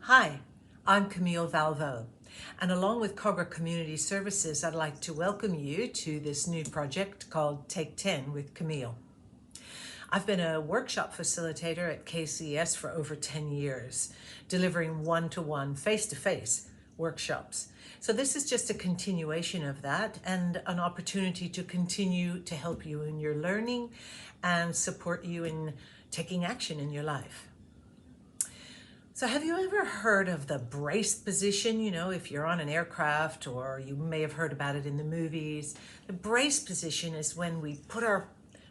Hi, I'm Camille Valvo, and along with Kogarah Community Services, I'd like to welcome you to this new project called Take 10 with Camille. I've been a workshop facilitator at KCS for over 10 years, delivering one-to-one, face-to-face workshops. So this is just a continuation of that and an opportunity to continue to help you in your learning and support you in taking action in your life. So have you ever heard of the brace position? You know, if you're on an aircraft, or you may have heard about it in the movies. The brace position is when we put our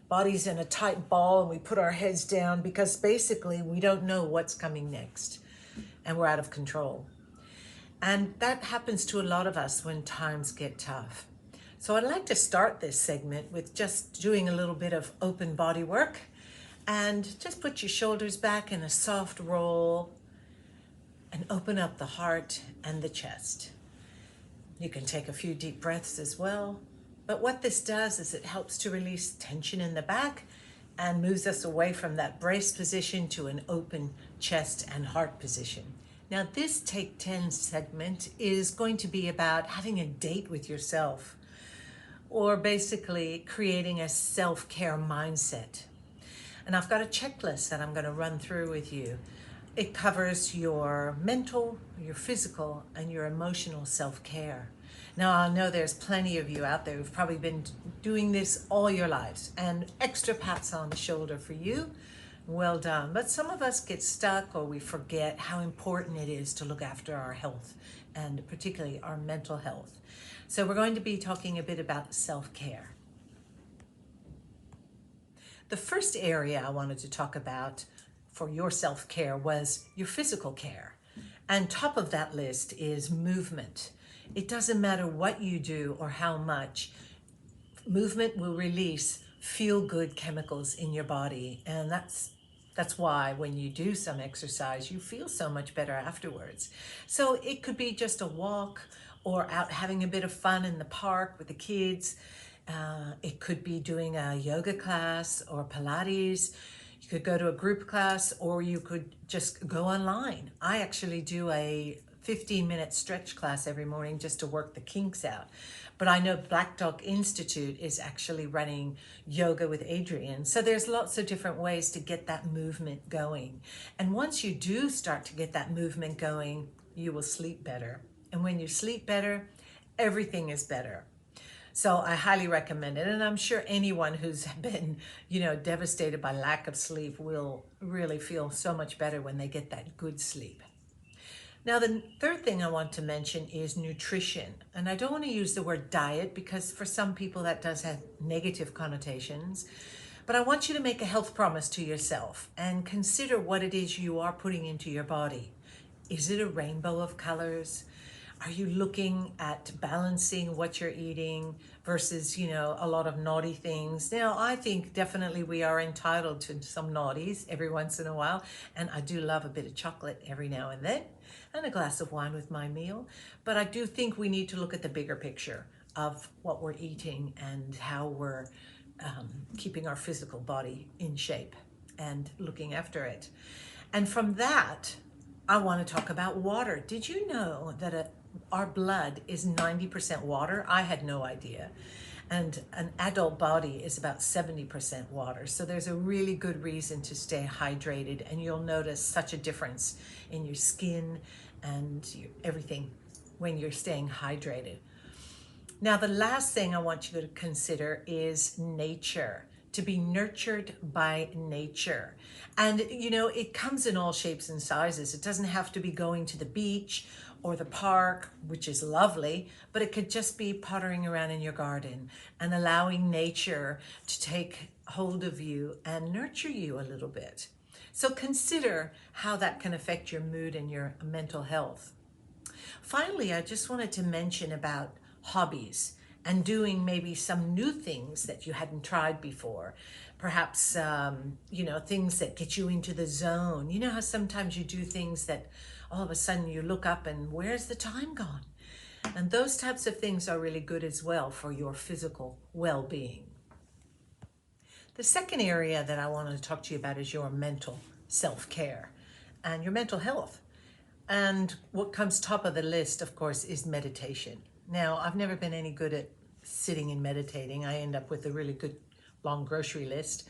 bodies in a tight ball and we put our heads down because basically we don't know what's coming next and we're out of control. And that happens to a lot of us when times get tough. So I'd like to start this segment with just doing a little bit of open body work, and just put your shoulders back in a soft roll and open up the heart and the chest. You can take a few deep breaths as well. But what this does is it helps to release tension in the back and moves us away from that brace position to an open chest and heart position. Now this Take 10 segment is going to be about having a date with yourself, or basically creating a self-care mindset. And I've got a checklist that I'm going to run through with you. It covers your mental, your physical, and your emotional self-care. Now, I know there's plenty of you out there who've probably been doing this all your lives, and extra pats on the shoulder for you. Well done. But some of us get stuck, or we forget how important it is to look after our health, and particularly our mental health. So we're going to be talking a bit about self-care. The first area I wanted to talk about for your self-care was your physical care. And top of that list is movement. It doesn't matter what you do or how much, movement will release feel-good chemicals in your body. And that's why when you do some exercise, you feel so much better afterwards. So it could be just a walk, or out having a bit of fun in the park with the kids. It could be doing a yoga class or Pilates. You could go to a group class, or you could just go online. I actually do a 15-minute stretch class every morning just to work the kinks out. But I know Black Dog Institute is actually running yoga with Adrian. So there's lots of different ways to get that movement going. And once you do start to get that movement going, you will sleep better. And when you sleep better, everything is better. So I highly recommend it. And I'm sure anyone who's been, devastated by lack of sleep will really feel so much better when they get that good sleep. Now, the third thing I want to mention is nutrition. And I don't want to use the word diet because for some people that does have negative connotations. But I want you to make a health promise to yourself and consider what it is you are putting into your body. Is it a rainbow of colors? Are you looking at balancing what you're eating versus, a lot of naughty things? Now, I think definitely we are entitled to some naughties every once in a while. And I do love a bit of chocolate every now and then, and a glass of wine with my meal. But I do think we need to look at the bigger picture of what we're eating and how we're keeping our physical body in shape and looking after it. And from that, I want to talk about water. Did you know that our blood is 90% water? I had no idea. And an adult body is about 70% water. So there's a really good reason to stay hydrated, and you'll notice such a difference in your skin and everything when you're staying hydrated. Now, the last thing I want you to consider is nature. To be nurtured by nature. And it comes in all shapes and sizes. It doesn't have to be going to the beach or the park, which is lovely, but it could just be pottering around in your garden and allowing nature to take hold of you and nurture you a little bit. So consider how that can affect your mood and your mental health. Finally, I just wanted to mention about hobbies and doing maybe some new things that you hadn't tried before. Perhaps, things that get you into the zone. You know how sometimes you do things that all of a sudden you look up and where's the time gone? And those types of things are really good as well for your physical well-being. The second area that I wanted to talk to you about is your mental self-care and your mental health. And what comes top of the list, of course, is meditation. Now, I've never been any good at sitting and meditating. I end up with a really good long grocery list,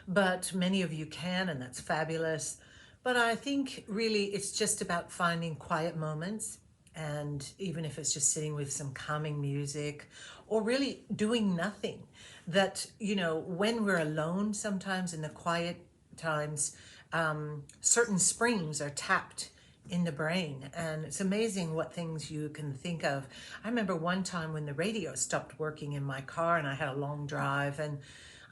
but many of you can, and that's fabulous. But I think really it's just about finding quiet moments, and even if it's just sitting with some calming music or really doing nothing, that, you know, when we're alone, sometimes in the quiet times, certain springs are tapped in the brain, and it's amazing what things you can think of. I remember one time when the radio stopped working in my car and I had a long drive, and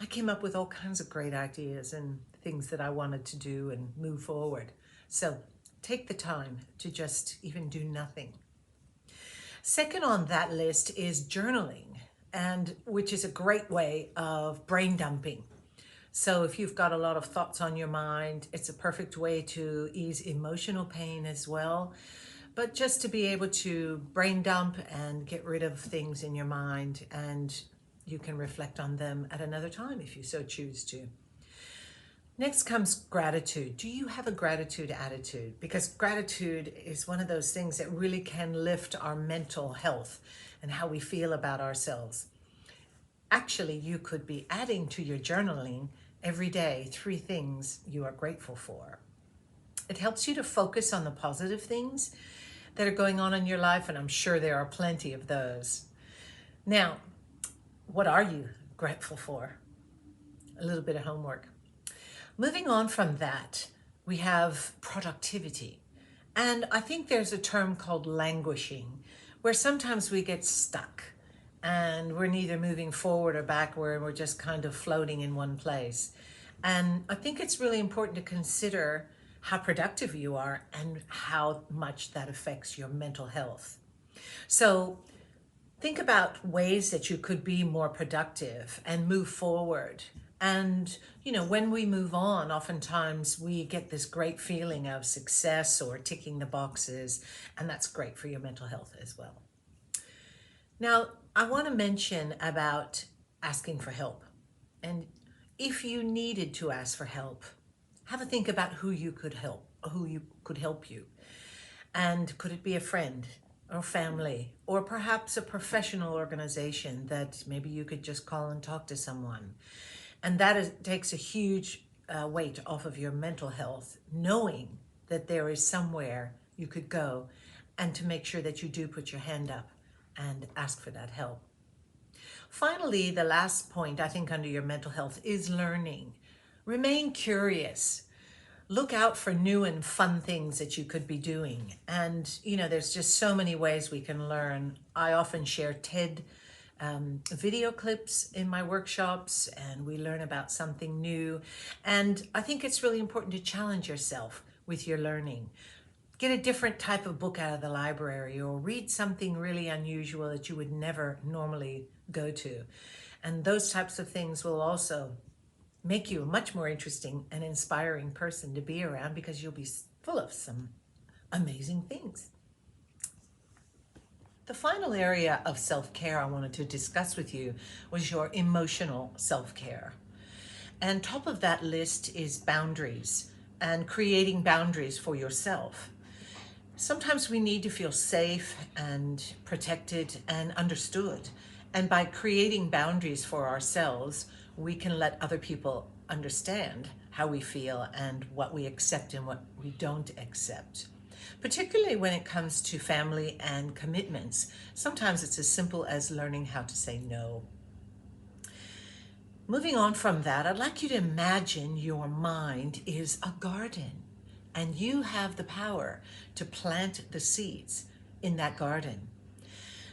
I came up with all kinds of great ideas and things that I wanted to do and move forward. So take the time to just even do nothing. Second on that list is journaling, and which is a great way of brain dumping. So if you've got a lot of thoughts on your mind, it's a perfect way to ease emotional pain as well. But just to be able to brain dump and get rid of things in your mind, and you can reflect on them at another time if you so choose to. Next comes gratitude. Do you have a gratitude attitude? Because gratitude is one of those things that really can lift our mental health and how we feel about ourselves. Actually, you could be adding to your journaling every day 3 things you are grateful for. It helps you to focus on the positive things that are going on in your life, and I'm sure there are plenty of those. Now, what are you grateful for? A little bit of homework. Moving on from that, we have productivity. And I think there's a term called languishing, where sometimes we get stuck and we're neither moving forward or backward, we're just kind of floating in one place. And I think it's really important to consider how productive you are and how much that affects your mental health. So think about ways that you could be more productive and move forward. And, you know, when we move on, oftentimes we get this great feeling of success or ticking the boxes, and that's great for your mental health as well. Now, I want to mention about asking for help. And if you needed to ask for help, have a think about who could help you. And could it be a friend or family, or perhaps a professional organization that maybe you could just call and talk to someone? And takes a huge weight off of your mental health, knowing that there is somewhere you could go, and to make sure that you do put your hand up and ask for that help. Finally, the last point I think under your mental health is learning. Remain curious. Look out for new and fun things that you could be doing. And, you know, there's just so many ways we can learn. I often share TED video clips in my workshops, and we learn about something new. And I think it's really important to challenge yourself with your learning. Get a different type of book out of the library, or read something really unusual that you would never normally go to. And those types of things will also make you a much more interesting and inspiring person to be around, because you'll be full of some amazing things. The final area of self-care I wanted to discuss with you was your emotional self-care. And top of that list is boundaries, and creating boundaries for yourself. Sometimes we need to feel safe and protected and understood. And by creating boundaries for ourselves, we can let other people understand how we feel and what we accept and what we don't accept. Particularly when it comes to family and commitments, sometimes it's as simple as learning how to say no. Moving on from that, I'd like you to imagine your mind is a garden, and you have the power to plant the seeds in that garden.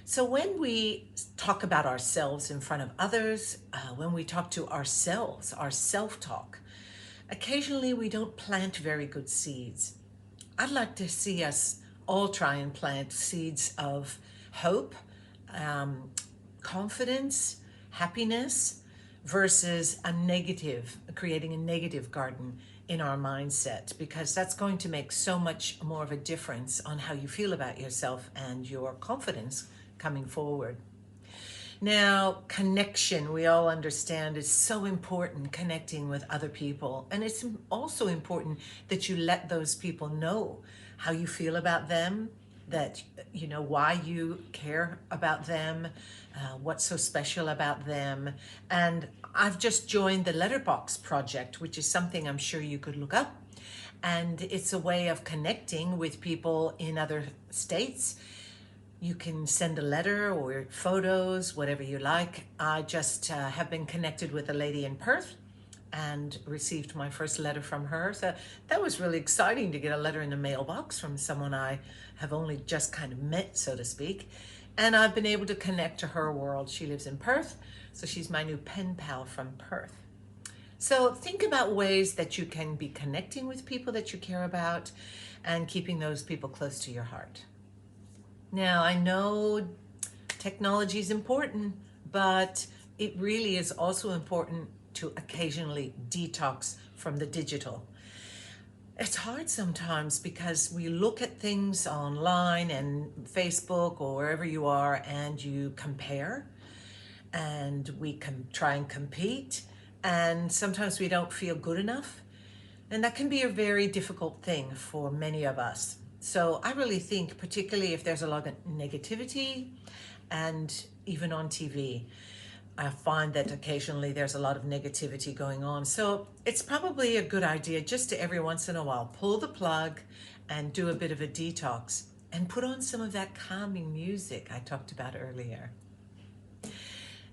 So when we talk about ourselves in front of others, when we talk to ourselves, our self-talk, occasionally we don't plant very good seeds. I'd like to see us all try and plant seeds of hope, confidence, happiness, versus creating a negative garden in our mindset, because that's going to make so much more of a difference on how you feel about yourself and your confidence coming forward. Now, connection, we all understand, is so important, connecting with other people. And it's also important that you let those people know how you feel about them, that, why you care about them, what's so special about them. And I've just joined the Letterbox project, which is something I'm sure you could look up. And it's a way of connecting with people in other states. You can send a letter or photos, whatever you like. I just have been connected with a lady in Perth and received my first letter from her. So that was really exciting to get a letter in the mailbox from someone I have only just kind of met, so to speak. And I've been able to connect to her world. She lives in Perth, so she's my new pen pal from Perth. So think about ways that you can be connecting with people that you care about and keeping those people close to your heart. Now, I know technology is important, but it really is also important to occasionally detox from the digital. It's hard sometimes because we look at things online and Facebook or wherever you are and you compare, and we can try and compete, and sometimes we don't feel good enough. And that can be a very difficult thing for many of us. So I really think, particularly if there's a lot of negativity, and even on TV, I find that occasionally there's a lot of negativity going on. So it's probably a good idea just to every once in a while pull the plug and do a bit of a detox and put on some of that calming music I talked about earlier.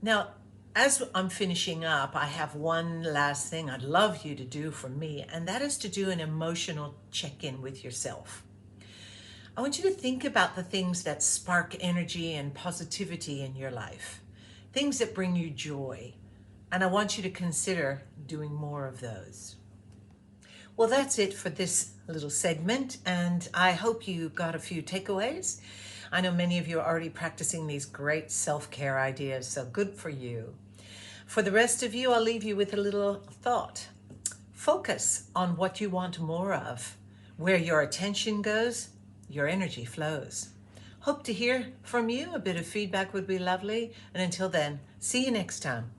Now, as I'm finishing up, I have one last thing I'd love you to do for me, and that is to do an emotional check-in with yourself. I want you to think about the things that spark energy and positivity in your life, things that bring you joy, and I want you to consider doing more of those. Well, that's it for this little segment, and I hope you got a few takeaways. I know many of you are already practicing these great self-care ideas, so good for you. For the rest of you, I'll leave you with a little thought. Focus on what you want more of. Where your attention goes, your energy flows. Hope to hear from you. A bit of feedback would be lovely. And until then, see you next time.